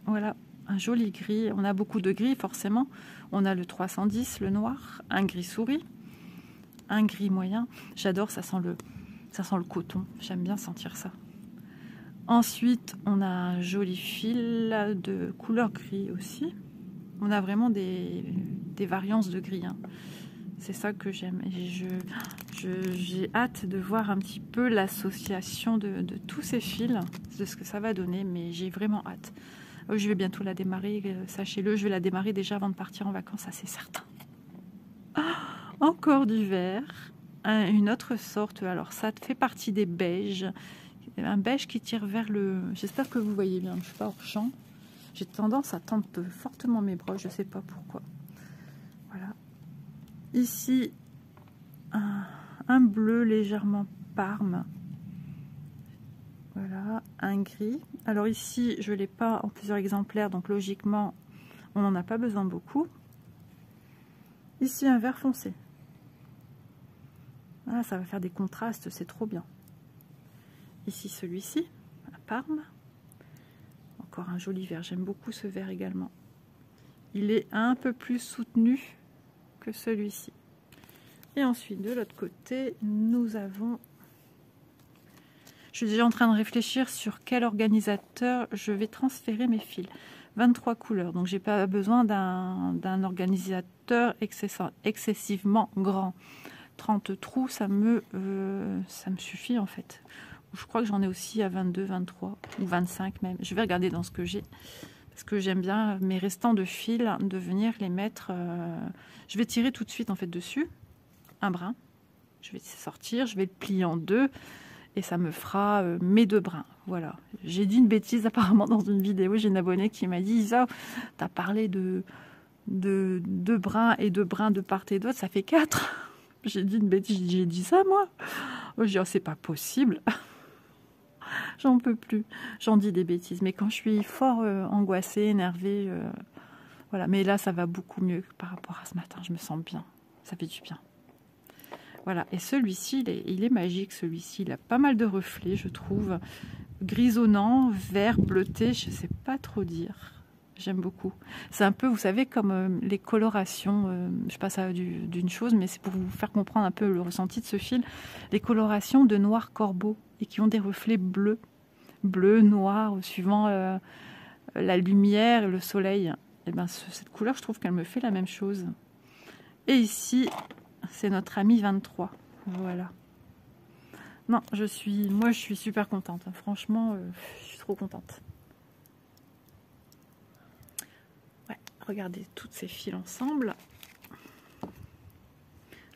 Voilà, un joli gris. On a beaucoup de gris forcément. On a le 310, le noir, un gris souris, un gris moyen. J'adore, ça sent le coton. J'aime bien sentir ça. Ensuite, on a un joli fil de couleur gris aussi. On a vraiment des variances de gris. Hein. C'est ça que j'aime. Et j'ai hâte de voir un petit peu l'association de tous ces fils, de ce que ça va donner. Mais j'ai vraiment hâte. Je vais bientôt la démarrer. Sachez-le, je vais la démarrer déjà avant de partir en vacances, ça c'est certain. Encore du vert. Une autre sorte. Alors ça fait partie des beiges. Un beige qui tire vers le... J'espère que vous voyez bien. Je ne suis pas hors champ. J'ai tendance à tendre fortement mes bras, je ne sais pas pourquoi. Voilà. Ici, un bleu légèrement Parme. Voilà, un gris. Alors ici, je ne l'ai pas en plusieurs exemplaires, donc logiquement, on n'en a pas besoin beaucoup. Ici, un vert foncé. Voilà, ça va faire des contrastes, c'est trop bien. Ici, celui-ci, un Parme. Encore un joli vert, j'aime beaucoup ce vert également. Il est un peu plus soutenu que celui-ci. Et ensuite, de l'autre côté, nous avons... Je suis déjà en train de réfléchir sur quel organisateur je vais transférer mes fils. 23 couleurs, donc j'ai pas besoin d'un organisateur excessivement grand. 30 trous, ça me suffit en fait. Je crois que j'en ai aussi à 22, 23 ou 25 même. Je vais regarder dans ce que j'ai. Parce que j'aime bien mes restants de fils, de venir les mettre... Je vais tirer tout de suite en fait dessus. Un brin. Je vais sortir, je vais le plier en deux. Et ça me fera mes deux brins. Voilà. J'ai dit une bêtise apparemment dans une vidéo. J'ai une abonnée qui m'a dit « Isa, t'as parlé de deux brins et deux brins de part et d'autre, ça fait 4. J'ai dit une bêtise, j'ai dit ça moi. Je dis, oh, c'est pas possible. J'en peux plus. J'en dis des bêtises. Mais quand je suis fort angoissée, énervée, voilà. Mais là, ça va beaucoup mieux par rapport à ce matin. Je me sens bien. Ça fait du bien. Voilà. Et celui-ci, il est magique. Celui-ci, il a pas mal de reflets, je trouve. Grisonnant, vert, bleuté, je sais pas trop dire. J'aime beaucoup. C'est un peu, vous savez, comme les colorations, je passe à d'une chose, mais c'est pour vous faire comprendre un peu le ressenti de ce fil. Les colorations de noir corbeau et qui ont des reflets bleus, noir, suivant la lumière et le soleil. Et ben, cette couleur, je trouve qu'elle me fait la même chose. Et ici, c'est notre ami 23. Voilà. Non, moi, je suis super contente. Franchement, je suis trop contente. Regardez toutes ces fils ensemble.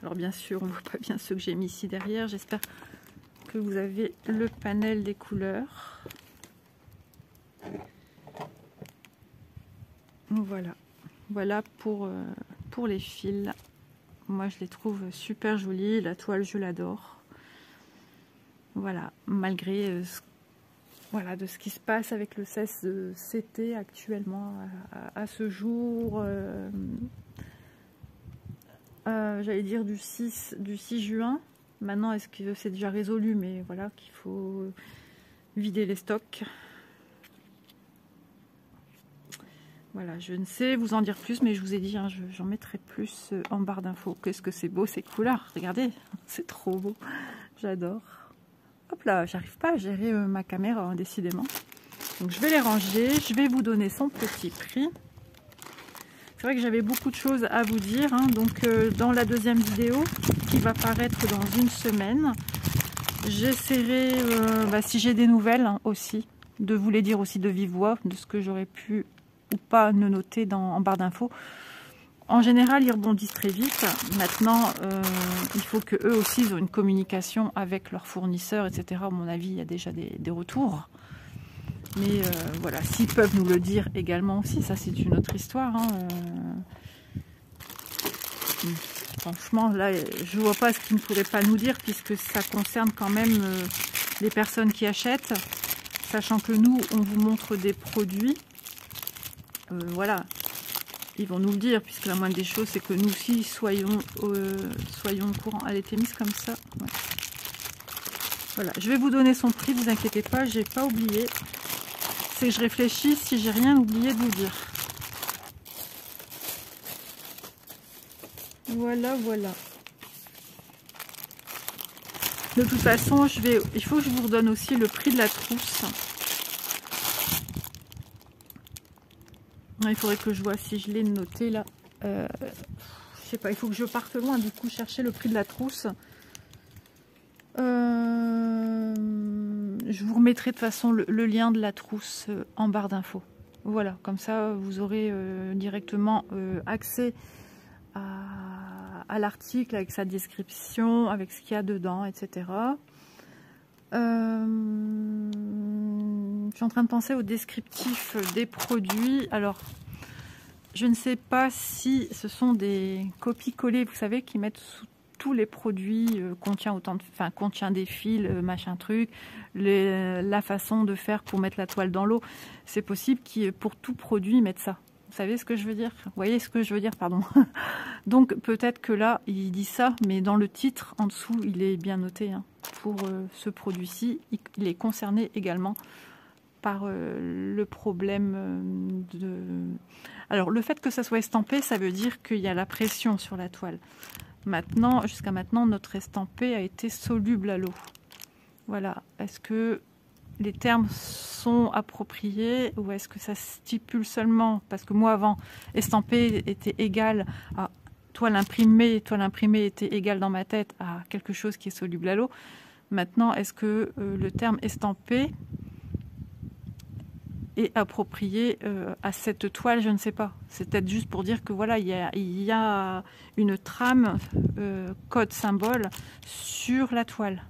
Alors bien sûr, on ne voit pas bien ceux que j'ai mis ici derrière. J'espère que vous avez le panel des couleurs. Voilà. Voilà pour les fils. Moi, je les trouve super jolis. La toile, je l'adore. Voilà. Malgré voilà, de ce qui se passe avec le CT actuellement à ce jour, j'allais dire du 6 juin. Maintenant, est-ce que c'est déjà résolu? Mais voilà, qu'il faut vider les stocks. Voilà, je ne sais vous en dire plus, mais je vous ai dit, hein, j'en mettrai plus en barre d'infos. Qu'est-ce que c'est beau ces couleurs, regardez, c'est trop beau, j'adore. Hop là, j'arrive pas à gérer ma caméra, hein, décidément. Donc je vais les ranger, je vais vous donner son petit prix. C'est vrai que j'avais beaucoup de choses à vous dire, hein, donc dans la deuxième vidéo qui va paraître dans une semaine, j'essaierai, si j'ai des nouvelles hein, aussi, de vous les dire aussi de vive voix, de ce que j'aurais pu ou pas me noter en barre d'infos. En général, ils rebondissent très vite. Maintenant, il faut qu'eux aussi ils ont une communication avec leurs fournisseurs, etc. À mon avis, il y a déjà des retours. Mais voilà, s'ils peuvent nous le dire également aussi, ça c'est une autre histoire. Hein. Franchement, là, je ne vois pas ce qu'ils ne pourraient pas nous dire, puisque ça concerne quand même les personnes qui achètent. Sachant que nous, on vous montre des produits. Voilà. Ils vont nous le dire, puisque la moindre des choses, c'est que nous aussi soyons au courant. Elle était mise comme ça. Ouais. Voilà, je vais vous donner son prix, vous inquiétez pas, j'ai pas oublié. C'est que je réfléchis si j'ai rien oublié de vous dire. Voilà, voilà. De toute façon, il faut que je vous redonne aussi le prix de la trousse. Il faudrait que je vois si je l'ai noté là. Je sais pas, il faut que je parte loin du coup chercher le prix de la trousse. Je vous remettrai de toute façon le lien de la trousse en barre d'infos. Voilà, comme ça vous aurez directement accès à l'article avec sa description, avec ce qu'il y a dedans, etc. Je suis en train de penser au descriptif des produits. Alors, je ne sais pas si ce sont des copies-collées, vous savez, qui mettent sous tous les produits, contient des fils, machin truc, la façon de faire pour mettre la toile dans l'eau. C'est possible qu'ils, pour tout produit, ils mettent ça. Vous savez ce que je veux dire? Vous voyez ce que je veux dire, pardon. Donc, peut-être que là, il dit ça, mais dans le titre, en dessous, il est bien noté. Hein. Pour ce produit-ci, il est concerné également par le problème de... Alors, le fait que ça soit estampé, ça veut dire qu'il y a la pression sur la toile. Maintenant, jusqu'à maintenant, notre estampé a été soluble à l'eau. Voilà. Est-ce que les termes sont appropriés ou est-ce que ça stipule seulement? Parce que moi, avant, estampé était égal à toile imprimée était égal dans ma tête à quelque chose qui est soluble à l'eau. Maintenant, est-ce que le terme estampé est approprié à cette toile? Je ne sais pas. C'est peut-être juste pour dire que voilà, il y a une trame code symbole sur la toile.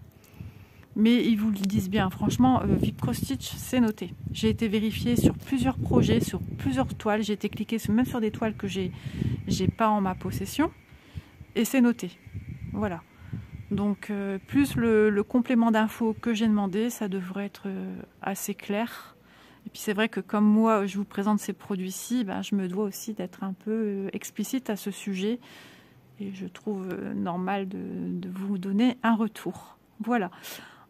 Mais ils vous le disent bien, franchement, VIP Cross Stitch, c'est noté. J'ai été vérifiée sur plusieurs projets, sur plusieurs toiles. J'ai été cliquée même sur des toiles que j'ai pas en ma possession. Et c'est noté. Voilà. Donc, plus le complément d'infos que j'ai demandé, ça devrait être assez clair. Et puis c'est vrai que comme moi, je vous présente ces produits-ci, ben, je me dois aussi d'être un peu explicite à ce sujet. Et je trouve normal de vous donner un retour. Voilà.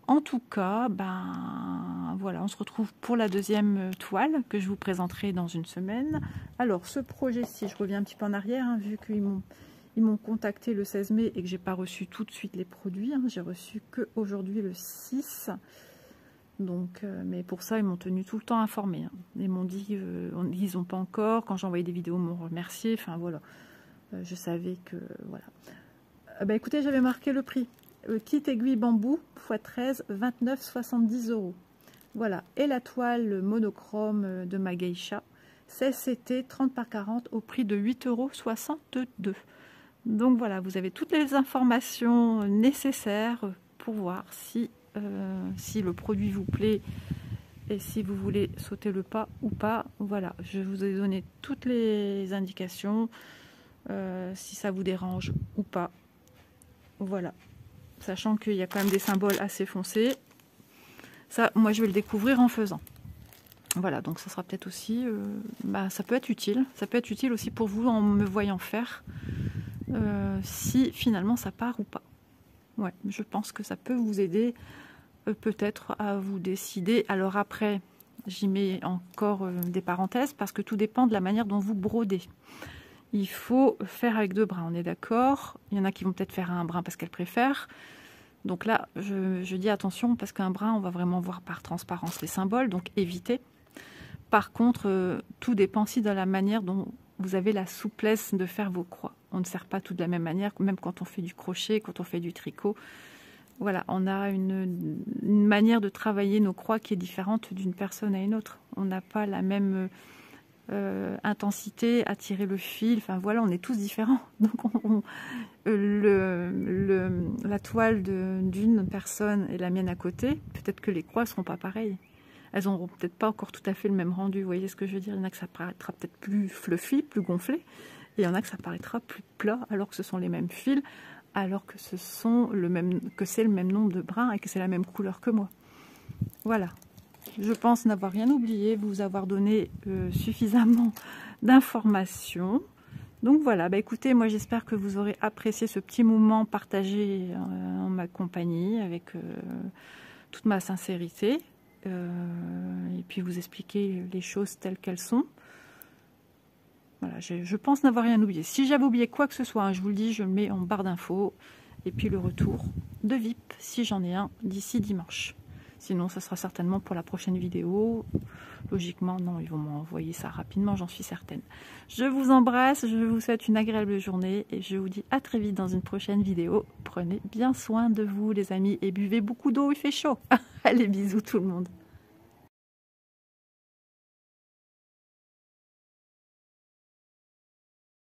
En tout cas, ben voilà, on se retrouve pour la deuxième toile que je vous présenterai dans une semaine. Alors ce projet-ci, je reviens un petit peu en arrière, hein, vu qu'ils m'ont contacté le 16 mai et que j'ai pas reçu tout de suite les produits. Hein, j'ai reçu que aujourd'hui le 6. Donc, mais pour ça, ils m'ont tenu tout le temps informé. Hein. Ils m'ont dit ils n'ont pas encore. Quand j'ai envoyé des vidéos, ils m'ont remercié. Enfin voilà, je savais que voilà. Bah écoutez, j'avais marqué le prix. Kit aiguille bambou x 13, 29,70 €. Voilà. Et la toile monochrome de ma geisha, 16 CT 30 par 40 au prix de 8,62 €. Donc voilà, vous avez toutes les informations nécessaires pour voir si le produit vous plaît et si vous voulez sauter le pas ou pas. Voilà, je vous ai donné toutes les indications, si ça vous dérange ou pas. Voilà, sachant qu'il y a quand même des symboles assez foncés. Ça, moi, je vais le découvrir en faisant. Voilà, donc ça sera peut-être aussi, ça peut être utile. Ça peut être utile aussi pour vous en me voyant faire, si finalement ça part ou pas. Ouais, je pense que ça peut vous aider peut-être à vous décider. Alors après, j'y mets encore des parenthèses parce que tout dépend de la manière dont vous brodez. Il faut faire avec 2 brins, on est d'accord. Il y en a qui vont peut-être faire un brin parce qu'elles préfèrent. Donc là, je dis attention parce qu'un brin, on va vraiment voir par transparence les symboles, donc évitez. Par contre, tout dépend aussi de la manière dont vous avez la souplesse de faire vos croix. On ne serre pas tout de la même manière, même quand on fait du crochet, quand on fait du tricot. Voilà, on a une manière de travailler nos croix qui est différente d'une personne à une autre. On n'a pas la même intensité à tirer le fil. Enfin voilà, on est tous différents. Donc la toile d'une personne et la mienne à côté, peut-être que les croix ne seront pas pareilles. Elles n'auront peut-être pas encore tout à fait le même rendu. Vous voyez ce que je veux dire? Il y en a que ça paraîtra peut-être plus fluffy, plus gonflé. Et il y en a que ça paraîtra plus plat, alors que ce sont les mêmes fils, alors que c'est le même nombre de brins et que c'est la même couleur que moi. Voilà. Je pense n'avoir rien oublié, vous avoir donné suffisamment d'informations. Donc voilà, bah écoutez, moi j'espère que vous aurez apprécié ce petit moment partagé en ma compagnie avec toute ma sincérité. Et puis vous expliquer les choses telles qu'elles sont. Voilà, je pense n'avoir rien oublié. Si j'avais oublié quoi que ce soit, hein, je vous le dis, je le mets en barre d'infos. Et puis le retour de VIP, si j'en ai un, d'ici dimanche. Sinon, ça sera certainement pour la prochaine vidéo. Logiquement, non, ils vont m'envoyer ça rapidement, j'en suis certaine. Je vous embrasse, je vous souhaite une agréable journée et je vous dis à très vite dans une prochaine vidéo. Prenez bien soin de vous, les amis, et buvez beaucoup d'eau, il fait chaud. Allez, bisous tout le monde.